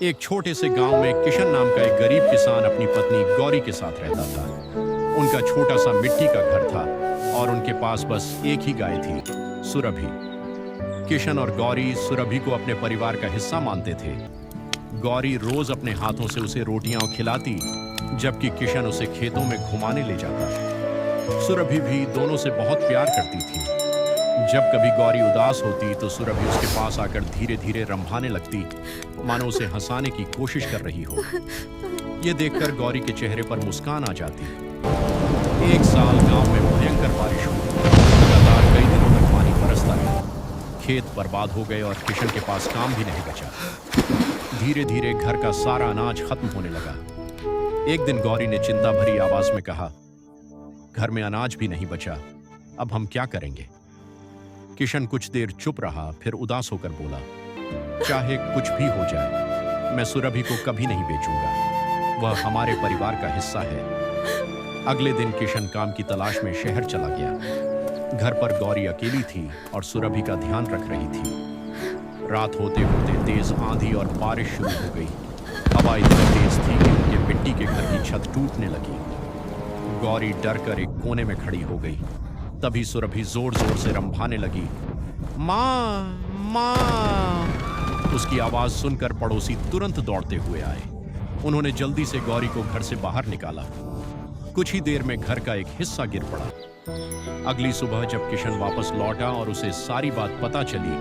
एक छोटे से गांव में किशन नाम का एक गरीब किसान अपनी पत्नी गौरी के साथ रहता था। उनका छोटा सा मिट्टी का घर था और उनके पास बस एक ही गाय थी, सुरभि। किशन और गौरी सुरभि को अपने परिवार का हिस्सा मानते थे। गौरी रोज अपने हाथों से उसे रोटियां खिलाती, जबकि किशन उसे खेतों में घुमाने ले जाता। सुरभि भी दोनों से बहुत प्यार करती थी। जब कभी गौरी उदास होती तो सुरभि उसके पास आकर धीरे धीरे रंभाने लगती, मानो उसे हंसाने की कोशिश कर रही हो। यह देखकर गौरी के चेहरे पर मुस्कान आ जाती। एक साल गांव में भयंकर बारिश हुई। लगातार कई दिनों तक पानी बरसता रहा। खेत बर्बाद हो गए और किशन के पास काम भी नहीं बचा। धीरे धीरे घर का सारा अनाज खत्म होने लगा। एक दिन गौरी ने चिंता भरी आवाज में कहा, घर में अनाज भी नहीं बचा, अब हम क्या करेंगे? किशन कुछ देर चुप रहा, फिर उदास होकर बोला, चाहे कुछ भी हो जाए, मैं सुरभि को कभी नहीं बेचूंगा। वह हमारे परिवार का हिस्सा है। अगले दिन किशन काम की तलाश में शहर चला गया। घर पर गौरी अकेली थी और सुरभि का ध्यान रख रही थी। रात होते होते तेज आंधी और बारिश शुरू हो गई। हवा इतनी तेज थी कि उनके मिट्टी के घर की छत टूटने लगी। गौरी डर कर एक कोने में खड़ी हो गई। तभी सुरभि जोर जोर से रंभाने लगी, माँ माँ। उसकी आवाज सुनकर पड़ोसी तुरंत दौड़ते हुए आए। उन्होंने जल्दी से गौरी को घर से बाहर निकाला। कुछ ही देर में घर का एक हिस्सा गिर पड़ा। अगली सुबह जब किशन वापस लौटा और उसे सारी बात पता चली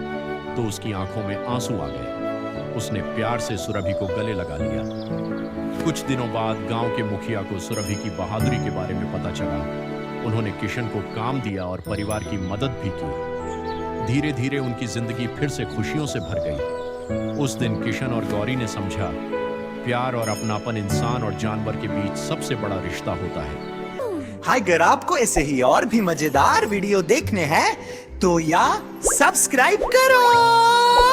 तो उसकी आंखों में आंसू आ गए। उसने प्यार से सुरभि को गले लगा लिया। कुछ दिनों बाद गांव के मुखिया को सुरभि की बहादुरी के बारे में पता चला। उन्होंने किशन को काम दिया और परिवार की मदद भी की। धीरे धीरे उनकी जिंदगी फिर से खुशियों से भर गई। उस दिन किशन और गौरी ने समझा, प्यार और अपनापन इंसान और जानवर के बीच सबसे बड़ा रिश्ता होता है। अगर आपको ऐसे ही और भी मजेदार वीडियो देखने हैं तो या सब्सक्राइब करो।